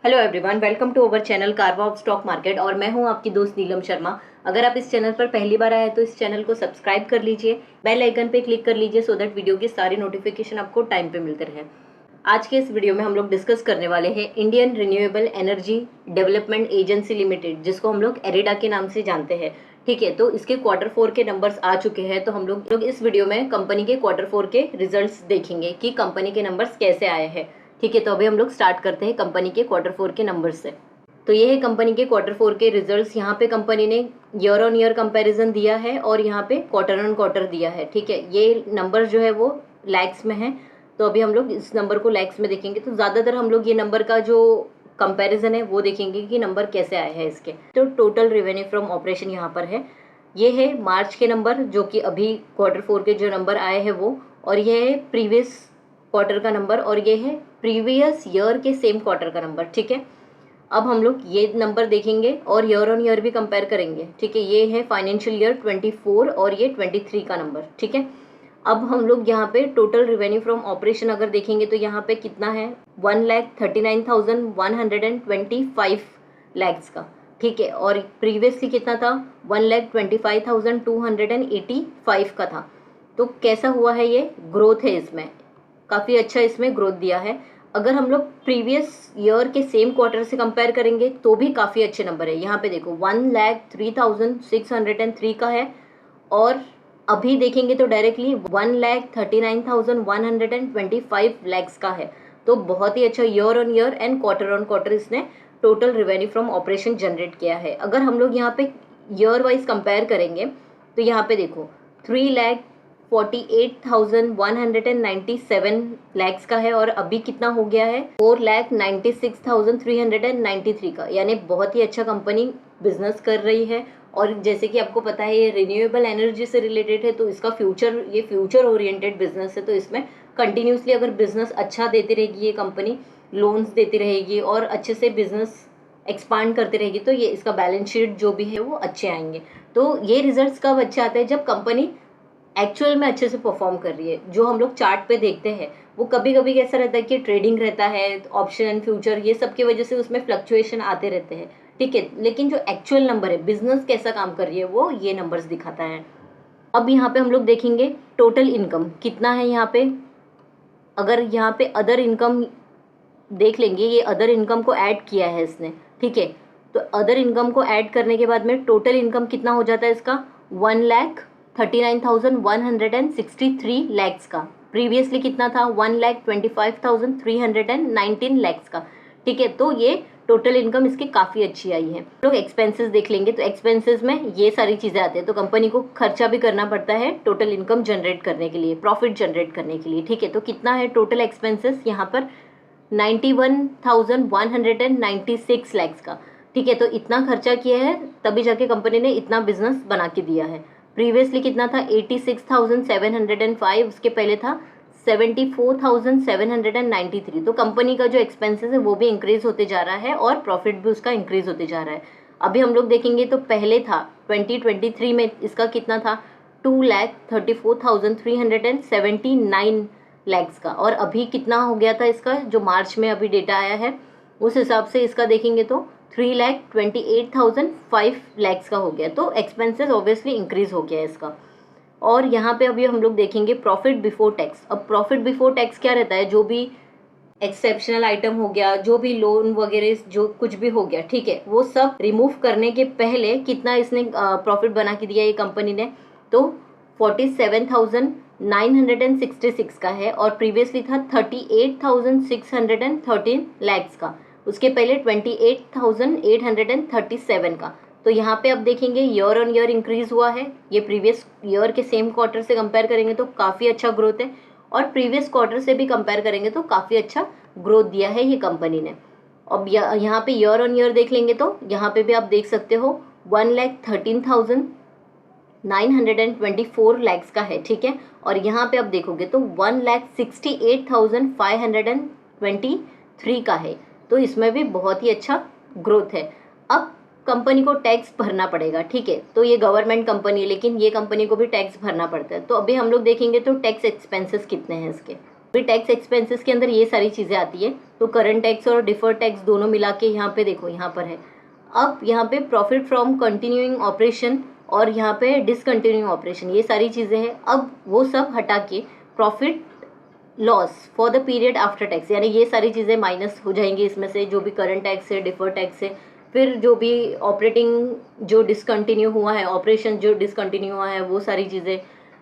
Hello everyone, welcome to our channel Karwa of stock market. और मैं हूं आपकी दोस्त नीलम शर्मा। अगर आप इस चैनल पर पहली बार आए तो इस चैनल को सब्सक्राइब कर लीजिए, बेल आइकन पे क्लिक कर लीजिए सो दैट वीडियो के सारे नोटिफिकेशन आपको टाइम पे मिलते रहे। आज के इस वीडियो में हम लोग डिस्कस करने वाले हैं Indian renewable energy development agency limited, जिसको हम लोग एरिडा के नाम से जानते हैं। ठीक है, तो इसके क्वार्टर 4 के नंबर्स आ चुके हैं, तो हम लोग इस वीडियो में कंपनी के क्वार्टर 4 के रिजल्ट्स देखेंगे कि कंपनी के नंबर्स कैसे आए हैं। ठीक है, तो अभी हम लोग स्टार्ट करते हैं कंपनी के क्वार्टर 4 के नंबर से। तो ये है कंपनी के क्वार्टर 4 के रिजल्ट्स। यहाँ पे कंपनी ने ईयर ऑन ईयर कंपैरिजन दिया है और यहाँ पे क्वार्टर ऑन क्वार्टर दिया है। ठीक है, ये नंबर जो है वो लैक्स में है, तो अभी हम लोग इस नंबर को लैक्स में देखेंगे। तो ज़्यादातर हम लोग ये नंबर का जो कंपैरिजन है वो देखेंगे कि नंबर कैसे आए हैं इसके। तो टोटल रेवेन्यू फ्रॉम ऑपरेशन यहाँ पर है, ये है मार्च के नंबर, जो कि अभी क्वार्टर 4 के जो नंबर आए हैं वो, और ये है प्रीवियस क्वार्टर का नंबर, और ये है प्रीवियस ईयर के सेम क्वार्टर का नंबर। ठीक है, अब हम लोग ये नंबर देखेंगे और ईयर ऑन ईयर भी कंपेयर करेंगे। ठीक है, ये है फाइनेंशियल ईयर 24 और ये 23 का नंबर। ठीक है, अब हम लोग यहाँ पे टोटल रेवेन्यू फ्रॉम ऑपरेशन अगर देखेंगे तो यहाँ पे कितना है, 1,39,125 लैक्स का। ठीक है, और प्रीवियसली कितना था, 1,25,285 का था। तो कैसा हुआ है, ये ग्रोथ है, इसमें काफ़ी अच्छा इसमें ग्रोथ दिया है। अगर हम लोग प्रीवियस ईयर के सेम क्वार्टर से कंपेयर करेंगे तो भी काफ़ी अच्छे नंबर है। यहाँ पे देखो 1,03,603 का है, और अभी देखेंगे तो डायरेक्टली 1,39,125 लैक्स का है। तो बहुत ही अच्छा year on year and quarter on quarter इसने total revenue from operation generate किया है। अगर हम लोग यहाँ पे ईयर वाइज कंपेयर करेंगे तो यहाँ पे देखो 3,48,197 लैक्स का है, और अभी कितना हो गया है, 4,96,393 का। यानी बहुत ही अच्छा कंपनी बिजनेस कर रही है। और जैसे कि आपको पता है ये रिन्यूएबल एनर्जी से रिलेटेड है, तो इसका ये फ्यूचर ओरिएंटेड बिजनेस है। तो इसमें कंटिन्यूसली अगर बिजनेस अच्छा देती रहेगी ये कंपनी, लोन्स देती रहेगी और अच्छे से बिजनेस एक्सपांड करती रहेगी, तो ये इसका बैलेंस शीट जो भी है वो अच्छे आएंगे। तो ये रिजल्ट्स कब अच्छे आते हैं, जब कंपनी एक्चुअल में अच्छे से परफॉर्म कर रही है। जो हम लोग चार्ट पे देखते हैं वो कभी कभी कैसा रहता है कि ट्रेडिंग रहता है, ऑप्शन एंड फ्यूचर, ये सब की वजह से उसमें फ्लक्चुएशन आते रहते हैं। ठीक है, लेकिन जो एक्चुअल नंबर है, बिजनेस कैसा काम कर रही है, वो ये नंबर्स दिखाता है। अब यहाँ पे हम लोग देखेंगे टोटल इनकम कितना है। यहाँ पे अगर यहाँ पे अदर इनकम देख लेंगे, ये अदर इनकम को ऐड किया है इसने। ठीक है, तो अदर इनकम को ऐड करने के बाद में टोटल इनकम कितना हो जाता है इसका, 1,39,163 लैक्स का। प्रीवियसली कितना था, 1,25,319 लैक्स का। ठीक है, तो ये टोटल इनकम इसकी काफ़ी अच्छी आई है। लोग एक्सपेंसेस देख लेंगे तो एक्सपेंसेस में ये सारी चीज़ें आती है। तो कंपनी को खर्चा भी करना पड़ता है टोटल इनकम जनरेट करने के लिए, प्रॉफिट जनरेट करने के लिए। ठीक है, तो कितना है टोटल एक्सपेंसेस यहाँ पर, 91,196 लैक्स का। ठीक है, तो इतना खर्चा किया है तभी जाके कंपनी ने इतना बिजनेस बना के दिया है। प्रीवियसली कितना था, 86,705, उसके पहले था 74,793। तो कंपनी का जो एक्सपेंसेस है वो भी इंक्रीज होते जा रहा है और प्रॉफिट भी उसका इंक्रीज होते जा रहा है। अभी हम लोग देखेंगे तो पहले था 2023 में इसका कितना था, 2,34,379 लैक्स का, और अभी कितना हो गया था इसका, जो मार्च में अभी डेटा आया है उस हिसाब से इसका देखेंगे तो 3,28,005 लैक्स का हो गया। तो एक्सपेंसेस ऑब्वियसली इंक्रीज हो गया है इसका। और यहाँ पे अभी हम लोग देखेंगे प्रॉफिट बिफोर टैक्स। अब प्रॉफिट बिफोर टैक्स क्या रहता है, जो भी एक्सेप्शनल आइटम हो गया, जो भी लोन वगैरह जो कुछ भी हो गया, ठीक है, वो सब रिमूव करने के पहले कितना इसने प्रॉफिट बना के दिया ये कंपनी ने, तो 47,966 का है, और प्रीवियसली था 38,613 लैक्स का, उसके पहले 28,837 का। तो यहाँ पे अब देखेंगे ईयर ऑन ईयर इंक्रीज हुआ है। ये प्रीवियस ईयर के सेम क्वार्टर से कंपेयर करेंगे तो काफ़ी अच्छा ग्रोथ है, और प्रीवियस क्वार्टर से भी कंपेयर करेंगे तो काफ़ी अच्छा ग्रोथ दिया है ये कंपनी ने। अब यहाँ पे ईयर ऑन ईयर देख लेंगे तो यहाँ पे भी आप देख सकते हो 1,13,924 लैक्स का है। ठीक है, और यहाँ पे आप देखोगे तो 1,68,523 का है। तो इसमें भी बहुत ही अच्छा ग्रोथ है। अब कंपनी को टैक्स भरना पड़ेगा। ठीक है, तो ये गवर्नमेंट कंपनी है लेकिन ये कंपनी को भी टैक्स भरना पड़ता है। तो अभी हम लोग देखेंगे तो टैक्स एक्सपेंसेस कितने हैं इसके। फिर टैक्स एक्सपेंसेस के अंदर ये सारी चीज़ें आती है। तो करंट टैक्स और डिफर्ड टैक्स दोनों मिला के यहाँ पे देखो, यहाँ पर है। अब यहाँ पे प्रॉफिट फ्रॉम कंटिन्यूइंग ऑपरेशन और यहाँ पे डिसकंटिन्यूइंग ऑपरेशन, ये सारी चीज़ें हैं। अब वो सब हटा के profit loss for the period after tax, यानी ये सारी चीज़ें माइनस हो जाएंगी इसमें से, जो भी करंट टैक्स है, डिफर्ड टैक्स है, फिर जो भी ऑपरेटिंग जो डिसकंटिन्यू हुआ है, ऑपरेशन जो डिसकंटिन्यू हुआ है, वो सारी चीज़ें,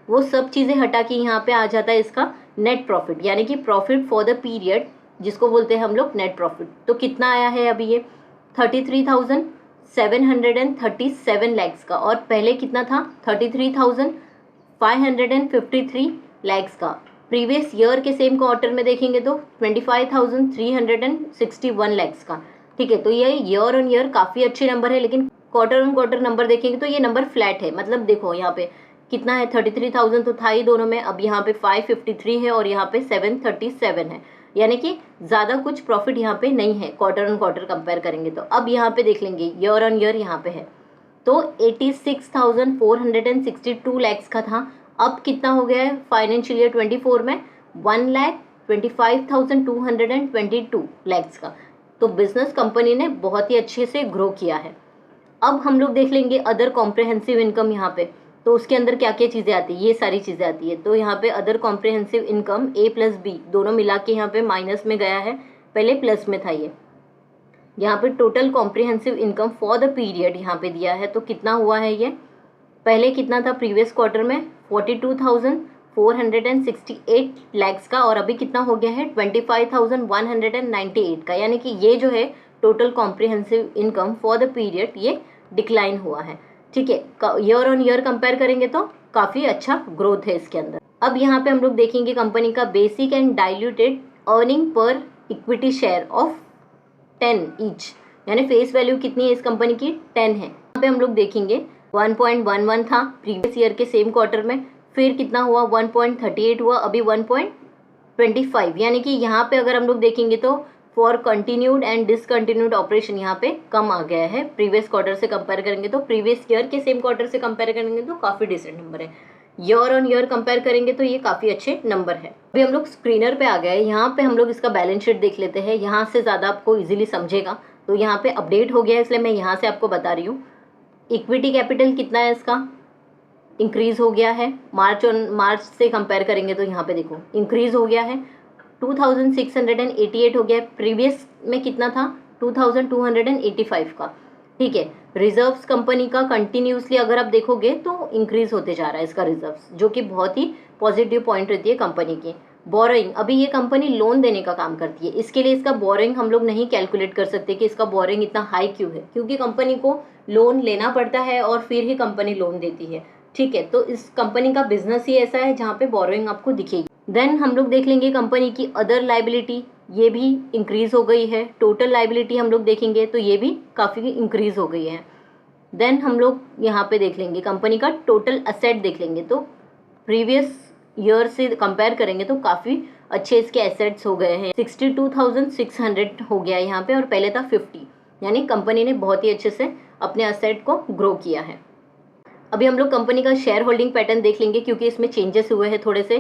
वो सब चीज़ें हटा के यहाँ पे आ जाता है इसका नेट प्रॉफिट, यानी कि प्रॉफिट फॉर द पीरियड, जिसको बोलते हैं हम लोग नेट प्रॉफिट। तो कितना आया है अभी ये 33,737 लैक्स का, और पहले कितना था 33,553 लैक्स का। प्रीवियस ईयर के सेम क्वार्टर में देखेंगे तो 25,361 लैक्स का। ठीक है, तो ये ईयर ऑन ईयर काफ़ी अच्छे नंबर है, लेकिन क्वार्टर ऑन क्वार्टर नंबर देखेंगे तो ये नंबर फ्लैट है। मतलब देखो यहाँ पे कितना है 33,000 तो था ही दोनों में, अब यहाँ पे 553 है और यहाँ पे 737 है, यानी कि ज़्यादा कुछ प्रॉफिट यहाँ पे नहीं है क्वार्टर ऑन क्वार्टर कंपेयर करेंगे तो। अब यहाँ पे देख लेंगे ईयर ऑन ईयर, यहाँ पे है तो 86,462 लैक्स का था, अब कितना हो गया है फाइनेंशियल ईयर 24 में 1,25,222 लैक्स का। तो बिजनेस कंपनी ने बहुत ही अच्छे से ग्रो किया है। अब हम लोग देख लेंगे अदर कॉम्प्रिहेंसिव इनकम यहाँ पे, तो उसके अंदर क्या क्या चीज़ें आती है, ये सारी चीज़ें आती है। तो यहाँ पे other comprehensive income A plus B दोनों मिला के यहाँ पे माइनस में गया है, पहले प्लस में था ये। यहाँ पे total comprehensive income for the period यहाँ पे दिया है, तो कितना हुआ है ये, पहले कितना था प्रीवियस क्वार्टर में 42,468 लैक्स का, और अभी कितना हो गया है 25,198 का, यानी कि ये जो है total comprehensive income for the period ये डिक्लाइन हुआ है। ठीक है, ईयर ऑन ईयर कंपेयर करेंगे तो काफ़ी अच्छा ग्रोथ है इसके अंदर। अब यहाँ पे हम लोग देखेंगे कंपनी का basic and diluted earning per equity share of 10 each, यानी फेस वैल्यू कितनी है इस कंपनी की 10 है। यहाँ पे हम लोग देखेंगे 1.11 था प्रीवियस ईयर के सेम क्वार्टर में, फिर कितना हुआ 1.38 हुआ, अभी 1.25, यानी कि यहाँ पे अगर हम लोग देखेंगे तो for continued and discontinued operation यहाँ पे कम आ गया है प्रीवियस क्वार्टर से कंपेयर करेंगे तो, प्रीवियस ईयर के सेम क्वार्टर से कंपेयर करेंगे तो काफ़ी डिसेंट नंबर है। ईयर ऑन ईयर कंपेयर करेंगे तो ये काफ़ी अच्छे नंबर है। अभी हम लोग स्क्रीनर पे आ गए, यहाँ पे हम लोग इसका बैलेंस शीट देख लेते हैं, यहाँ से ज़्यादा आपको ईजिली समझेगा। तो यहाँ पे अपडेट हो गया है, इसलिए मैं यहाँ से आपको बता रही हूँ। इक्विटी कैपिटल कितना है इसका, इंक्रीज हो गया है, मार्च से कंपेयर करेंगे तो यहाँ पे देखो इंक्रीज हो गया है, 2,688 हो गया है, प्रीवियस में कितना था 2,285 का। ठीक है, रिजर्व्स कंपनी का कंटिन्यूसली अगर आप देखोगे तो इंक्रीज होते जा रहा है इसका रिजर्व्स, जो कि बहुत ही पॉजिटिव पॉइंट रहती है कंपनी की। बोरोइंग, अभी ये कंपनी लोन देने का काम करती है, इसके लिए इसका बोरोइंग हम लोग नहीं कैलकुलेट कर सकते कि इसका बोरोइंग इतना हाई क्यों है, क्योंकि कंपनी को लोन लेना पड़ता है और फिर ही कंपनी लोन देती है। ठीक है, तो इस कंपनी का बिजनेस ही ऐसा है जहाँ पे बोरोइंग आपको दिखेगी। देन हम लोग देख लेंगे कंपनी की अदर लाइबिलिटी, ये भी इंक्रीज हो गई है। टोटल लाइबिलिटी हम लोग देखेंगे तो ये भी काफ़ी इंक्रीज हो गई है। देन हम लोग यहाँ पे देख लेंगे कंपनी का टोटल असेट देख लेंगे, तो प्रीवियस ईयर से कंपेयर करेंगे तो काफ़ी अच्छे इसके एसेट्स हो गए हैं। 62,600 हो गया है यहाँ पे, और पहले था 50, यानी कंपनी ने बहुत ही अच्छे से अपने असेट को ग्रो किया है। अभी हम लोग कंपनी का शेयर होल्डिंग पैटर्न देख लेंगे, क्योंकि इसमें चेंजेस हुए हैं थोड़े से।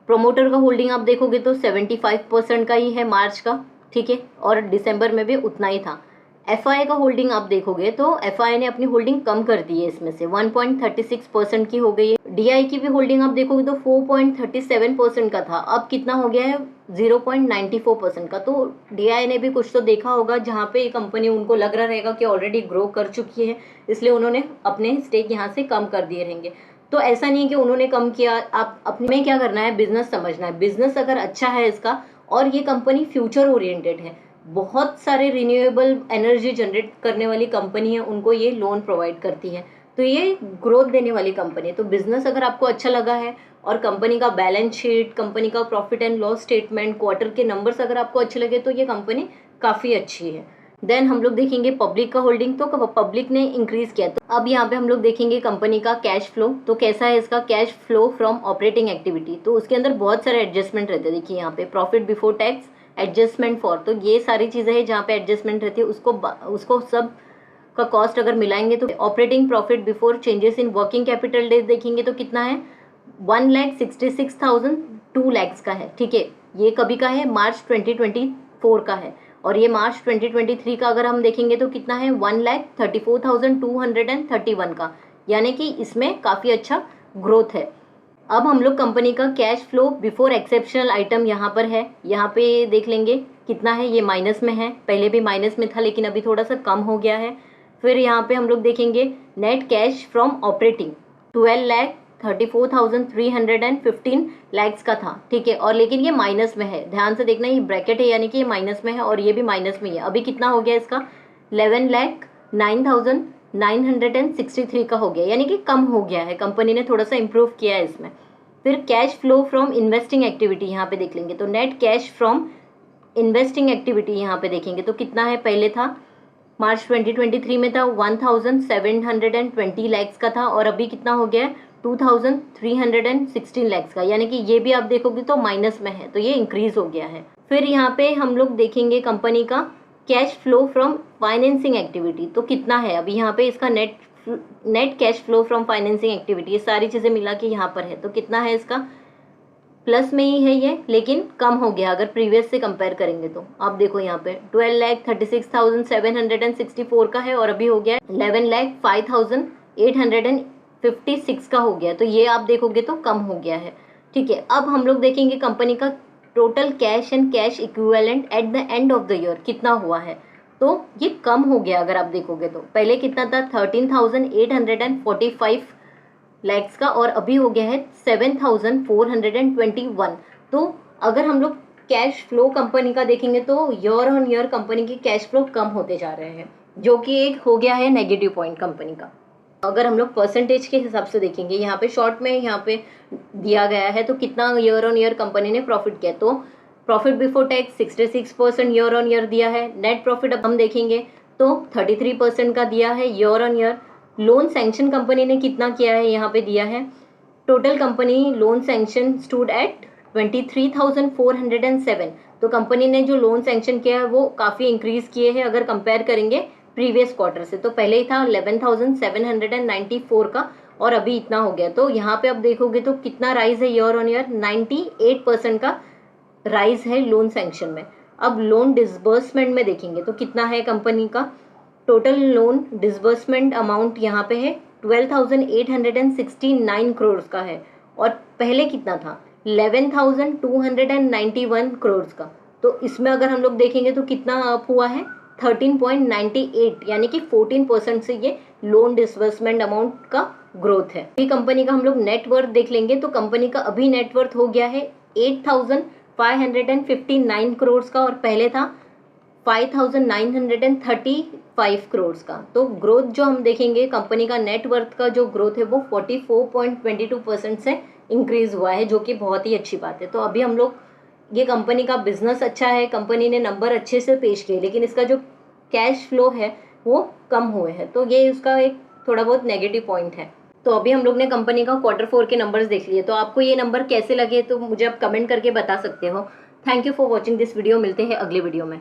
प्रोमोटर का होल्डिंग आप देखोगे तो 75% का ही है मार्च का, ठीक है, और दिसंबर में भी उतना ही था। एफआई का होल्डिंग आप देखोगे तो एफआई ने अपनी होल्डिंग कम कर दी है, इसमें से 1.36% की हो गई है। डीआई की भी होल्डिंग आप देखोगे तो 4.37% का था, अब कितना हो गया है 0.94% का। तो डीआई ने भी कुछ तो देखा होगा जहाँ पे कंपनी उनको लग रहा रहेगा कि ऑलरेडी ग्रो कर चुकी है, इसलिए उन्होंने अपने स्टेक यहाँ से कम कर दिए रहेंगे। तो ऐसा नहीं है कि उन्होंने कम किया, आप अपने में क्या करना है, बिजनेस समझना है। बिजनेस अगर अच्छा है इसका, और ये कंपनी फ्यूचर ओरिएंटेड है, बहुत सारे रिन्यूएबल एनर्जी जनरेट करने वाली कंपनी है, उनको ये लोन प्रोवाइड करती है, तो ये ग्रोथ देने वाली कंपनी है। तो बिजनेस अगर आपको अच्छा लगा है और कंपनी का बैलेंस शीट, कंपनी का profit and loss statement, quarter के नंबर्स अगर आपको अच्छे लगे तो ये कंपनी काफ़ी अच्छी है। देन हम लोग देखेंगे पब्लिक का होल्डिंग, तो पब्लिक ने इंक्रीज किया। तो अब यहाँ पे हम लोग देखेंगे कंपनी का कैश फ्लो, तो कैसा है इसका cash flow from operating activity. तो उसके अंदर बहुत सारे एडजस्टमेंट रहते हैं, देखिए यहाँ पे profit before tax, adjustment for, तो ये सारी चीज़ें हैं जहाँ पे एडजस्टमेंट रहती है, उसको सब का कॉस्ट अगर मिलाएंगे तो operating profit before changes in working capital days देखेंगे तो कितना है 1,66,002 लैक्स का है। ठीक है, ये कभी का है, मार्च 2024 का है। और ये मार्च 2023 का अगर हम देखेंगे तो कितना है, 1,34,231 का, यानी कि इसमें काफ़ी अच्छा ग्रोथ है। अब हम लोग कंपनी का cash flow before exceptional item यहाँ पर है, यहाँ पे देख लेंगे कितना है, ये माइनस में है, पहले भी माइनस में था लेकिन अभी थोड़ा सा कम हो गया है। फिर यहाँ पे हम लोग देखेंगे net cash from operating 12,34,315 lakhs का था, ठीक है, और लेकिन ये माइनस में है, ध्यान से देखना, ये ब्रैकेट है यानी कि ये माइनस में है और ये भी माइनस में ही है। अभी कितना हो गया इसका, 11,09,963 का हो गया, यानी कि कम हो गया है, कंपनी ने थोड़ा सा इंप्रूव किया है इसमें। फिर cash flow from investing activity यहाँ पे देख लेंगे, तो net cash from investing activity यहाँ पे देखेंगे तो कितना है, पहले था मार्च 2023 में था 1,720 लैक्स का था और अभी कितना हो गया है, 2,316 लैक्स का, यानी कि ये भी आप देखोगे तो माइनस में है, तो ये इंक्रीज हो गया है। फिर यहाँ पे हम लोग देखेंगे कंपनी का cash flow from financing activity, तो कितना है अभी यहाँ पे इसका net cash flow from financing activity, ये सारी चीज़ें मिला के यहाँ पर है, तो कितना है इसका, प्लस में ही है ये, लेकिन कम हो गया अगर प्रीवियस से कंपेयर करेंगे तो। आप देखो यहाँ पे 12,36,764 का है और अभी हो गया 11,05,856 का हो गया, तो ये आप देखोगे तो कम हो गया है, ठीक है। अब हम लोग देखेंगे कंपनी का total cash and cash equivalent at the end of the year कितना हुआ है, तो ये कम हो गया अगर आप देखोगे तो। पहले कितना था, 13,845 लैक्स का और अभी हो गया है 7,421। तो अगर हम लोग कैश फ्लो कंपनी का देखेंगे तो ईयर ऑन ईयर कंपनी के कैश फ्लो कम होते जा रहे हैं, जो कि एक हो गया है नेगेटिव पॉइंट कंपनी का। अगर हम लोग परसेंटेज के हिसाब से देखेंगे, यहाँ पे शॉर्ट में यहाँ पे दिया गया है तो कितना ईयर ऑन ईयर कंपनी ने प्रॉफिट किया, तो profit before tax 66% year on year दिया है। नेट प्रॉफिट अब हम देखेंगे तो 33% का दिया है year on year. Loan sanction company ने कितना किया है यहाँ पे दिया है, total company loan sanction stood at 23,407, तो कंपनी ने जो लोन सैंक्शन किया है वो काफ़ी इंक्रीज किए हैं अगर कंपेयर करेंगे प्रीवियस क्वार्टर से, तो पहले ही था 11,794 का और अभी इतना हो गया। तो यहाँ पे आप देखोगे तो कितना राइज है ईयर ऑन ईयर, 98% का राइज है लोन सैंक्शन में। अब लोन डिसबर्समेंट में देखेंगे तो कितना है कंपनी का, टोटल लोन डिसबर्समेंट अमाउंट यहाँ पे है 12,869 करोड़ का है और पहले कितना था, 11,291 करोड़ का। तो इसमें अगर हम लोग देखेंगे तो कितना अप हुआ है, 13.98, यानी कि 14% से ये लोन डिसबर्समेंट अमाउंट का ग्रोथ है। अभी कंपनी का हम लोग नेटवर्थ देख लेंगे तो कंपनी का अभी नेटवर्थ हो गया है 8,559 करोड़ का और पहले था 5,935 करोड़ का। तो ग्रोथ जो हम देखेंगे कंपनी का नेटवर्थ का जो ग्रोथ है वो 44.22% से इंक्रीज हुआ है, जो कि बहुत ही अच्छी बात है। तो अभी हम लोग, ये कंपनी का बिजनेस अच्छा है, कंपनी ने नंबर अच्छे से पेश किए, लेकिन इसका जो कैश फ्लो है वो कम हुए हैं, तो ये उसका एक थोड़ा बहुत नेगेटिव पॉइंट है। तो अभी हम लोग ने कंपनी का Q4 के नंबर्स देख लिए, तो आपको ये नंबर कैसे लगे तो मुझे आप कमेंट करके बता सकते हो। Thank you for watching this video, मिलते हैं अगले वीडियो में।